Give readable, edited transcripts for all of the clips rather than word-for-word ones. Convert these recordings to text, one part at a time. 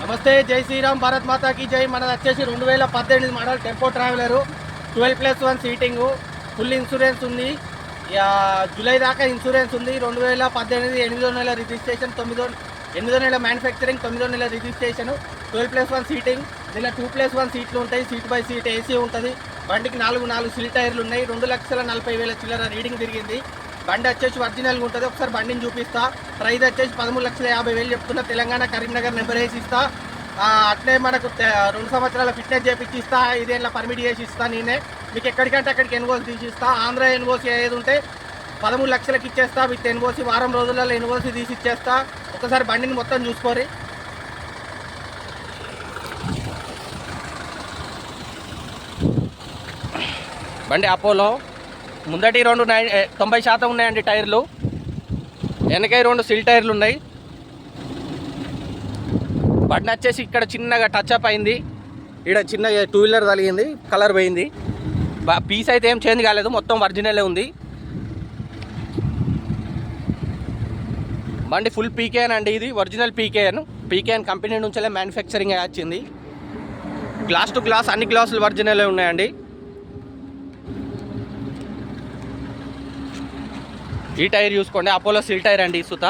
నమస్తే, జై శ్రీరామ్, భారత్ మాతాకి జై. మనది వచ్చేసి 2018 model tempo traveller, 12+1 seating, full insurance ఉంది. జూలై దాకా ఇన్సూరెన్స్ ఉంది. 2018 8వ నెల రిజిస్ట్రేషన్, 8వ నెల మ్యానుఫ్యాక్చరింగ్, 9వ నెల రిజిస్ట్రేషన్, 12+1 సీటింగ్. దీనిలో 2+1 సీట్లు ఉంటాయి, సీట్ బై సీట్ ఏసీ ఉంటుంది. బండికి 4 సిల్ టైర్లు ఉన్నాయి. 2,40,000 చిల్లర రీడింగ్ తిరిగింది. బండి వచ్చేసి ఒరిజినల్గా ఉంటుంది. ఒకసారి బండిని చూపిస్తా. ప్రైస్ వచ్చేసి 13,50,000 చెప్తున్నా. తెలంగాణ కరీంనగర్ నెంబర్ వేసి ఇస్తా. అట్లే మనకు 2 సంవత్సరాల ఫిట్నెస్ చేపించి ఇస్తా. 5 ఏళ్ళ పర్మిట్ చేసి ఇస్తా. నేనే మీకు ఎక్కడికంటే అక్కడికి ఎన్ఓసి తీసి ఇస్తా. ఆంధ్ర ఎన్ఓసి ఏది ఉంటే 13 లక్షలకి ఇచ్చేస్తా. విత్ ఎన్ఓసి వారం రోజులలో ఎన్ఓసి తీసి ఇచ్చేస్తా. ఒకసారి బండిని మొత్తం చూసుకోరి. బండి అపోలో. ముందటి 90% ఉన్నాయండి టైర్లు. వెనకై 2 సిల్ టైర్లు ఉన్నాయి. బండి వచ్చేసి ఇక్కడ చిన్నగా టచ్అప్ అయింది. ఇక్కడ చిన్న 2 వీలర్ తగిలింది, కలర్ పోయింది. పీస్ అయితే ఏం చేంజ్ కాలేదు, మొత్తం ఒరిజినలే ఉంది. బండి ఫుల్ పీకేఎన్ అండి. ఇది ఒరిజినల్ పీకేఎన్ కంపెనీ నుంచే మ్యానుఫ్యాక్చరింగ్ వచ్చింది. గ్లాస్ టు గ్లాస్ అన్ని గ్లాసులు ఒరిజినలే ఉన్నాయండి. ఈ టైర్ చూసుకోండి, అపోలో సిల్ టైర్ అండి. సుత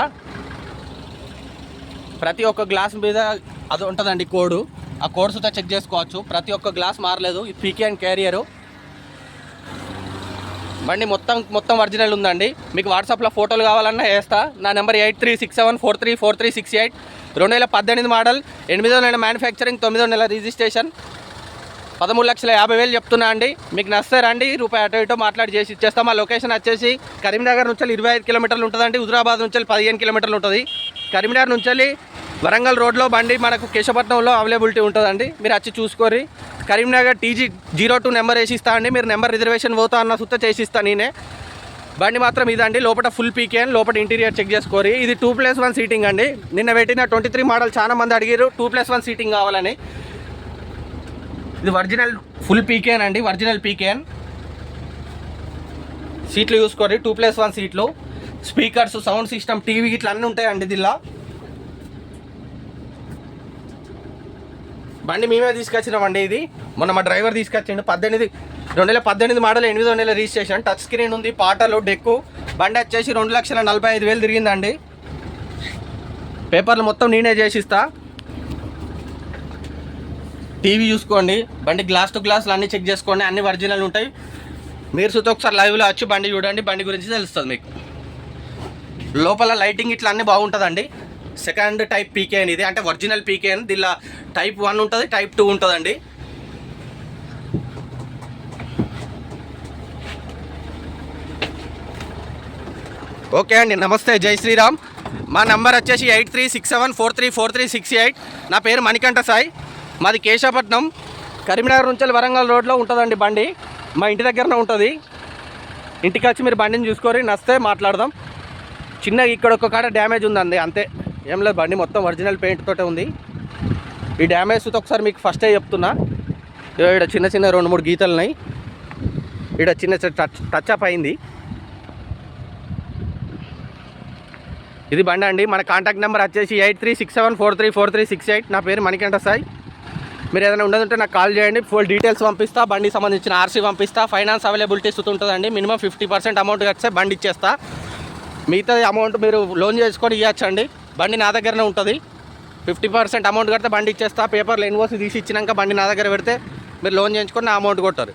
ప్రతి ఒక్క గ్లాస్ మీద అది ఉంటుందండి కోడు. ఆ కోడ్ సుత చెక్ చేసుకోవచ్చు. ప్రతి ఒక్క గ్లాస్ మారలేదు. ఈ పీకేఎన్ క్యారియరు. బండి మొత్తం ఒరిజినల్ ఉందండి. మీకు వాట్సాప్లో ఫోటోలు కావాలన్నా వేస్తా. నా నెంబర్ 8367434368. 2018 మోడల్, 8వ నెల మ్యానుఫ్యాక్చరింగ్, 9వ నెల రిజిస్ట్రేషన్, 13,50,000 చెప్తున్నా అండి. మీకు నచ్చితే రండి, రూపాయి అటో ఇటో మాట్లాడి చేసి ఇచ్చేస్తాం. మా లొకేషన్ వచ్చేసి కరీంనగర్ నుంచి 25 కిలోమీటర్లు ఉంటుందండి. హుజరాబాద్ నుంచి 15 కిలోమీటర్లు ఉంటుంది. కరీంనగర్ నుంచి వరంగల్ రోడ్లో బండి మనకు కేశవపట్నంలో అవైలబిలిటీ ఉంటుందండి. మీరు వచ్చి చూసుకోరి. కరీంనగర్ TG02 నెంబర్ వేసి ఇస్తా అండి. మీరు నెంబర్ రిజర్వేషన్ పోతా అన్న సుత్త చేసి ఇస్తా నేనే. బండి మాత్రం ఇదండి. లోపల ఫుల్ పీకేఎన్, లోపల ఇంటీరియర్ చెక్ చేసుకోరి. ఇది 2+1 సీటింగ్ అండి. నిన్న పెట్టిన 23 మోడల్ చాలా మంది అడిగారు 2+1 సీటింగ్ కావాలని. ఇది ఒరిజినల్ ఫుల్ పీకేఎన్ అండి. ఒరిజినల్ పీకేఎన్. సీట్లు చూసుకోండి, 2+1 సీట్లు, స్పీకర్స్, సౌండ్ సిస్టమ్, టీవీ ఇట్లా అన్నీ ఉంటాయండి దీనిలో. బండి మేమే తీసుకొచ్చినామండి. ఇది మొన్న మా డ్రైవర్ తీసుకొచ్చిండు. 2018 మోడల్, 8వ నెల రిజిస్ట్రేషన్, టచ్ స్క్రీన్ ఉంది, పాటలు, డెక్కు. బండి వచ్చేసి 2,45,000 తిరిగిందండి. పేపర్లు మొత్తం నేనే చేసిస్తా. టీవీ చూసుకోండి. బండి గ్లాస్ టు గ్లాసులు అన్నీ చెక్ చేసుకోండి, అన్ని ఒరిజినల్ ఉంటాయి. మీరు సుత ఒకసారి లైవ్లో వచ్చి బండి చూడండి, బండి గురించి తెలుస్తుంది మీకు. లోపల లైటింగ్ ఇట్లా అన్నీ బాగుంటుందండి. సెకండ్ టైప్ పీకేఎన్ ఇది, అంటే ఒరిజినల్ పీకేఎన్. దీనిలో టైప్ 1 ఉంటుంది, టైప్ 2 ఉంటుందండి. ఓకే అండి, నమస్తే, జై శ్రీరామ్. మా నంబర్ వచ్చేసి 8367434368. నా పేరు మణికంఠ సాయి. మాది కేశవపట్నం, కరీంనగర్ నుంచి వరంగల్ రోడ్లో ఉంటుందండి బండి. మా ఇంటి దగ్గరనే ఉంటుంది. ఇంటికి వచ్చి మీరు బండిని చూసుకొని నచ్చితే మాట్లాడదాం. చిన్నగా ఇక్కడ ఒక కాడ డ్యామేజ్ ఉందండి, అంతే, ఏం లేదు. బండి మొత్తం ఒరిజినల్ పెయింట్ తోటే ఉంది. ఈ డ్యామేజ్తో ఒకసారి మీకు ఫస్టే చెప్తున్నా. ఇక్కడ చిన్న 2-3 గీతలు ఉన్నాయి. ఇక్కడ చిన్న టచ్అప్ అయింది. ఇది బండి అండి. మన కాంటాక్ట్ నెంబర్ వచ్చేసి 8367434368. నా పేరు మణికంఠ సాయి. మీరు ఏదైనా ఉండదుంటే నాకు కాల్ చేయండి. ఫుల్ డీటెయిల్స్ పంపిస్తా. బండికి సంబంధించిన ఆర్సీ పంపిస్తా. ఫైనాన్స్ అవైలబిలిటీ ఉంటుందండి. మినిమం 50% అమౌంట్ కడితే బండి ఇచ్చేస్తా. మిగతా అమౌంట్ మీరు లోన్ చేసుకొని ఇవ్వచ్చండి. బండి నా దగ్గరనే ఉంటుంది. 50% అమౌంట్ కడితే బండి ఇచ్చేస్తా. పేపర్లు ఎన్ఓసి తీసి ఇచ్చినాక బండి నా దగ్గర పెడితే మీరు లోన్ చేయించుకొని నా అమౌంట్ కొట్టారు.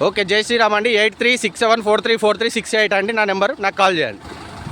ఓకే, జై శ్రీరామ్ అండి. 8367434368 అండి నా నెంబరు. నాకు కాల్ చేయండి.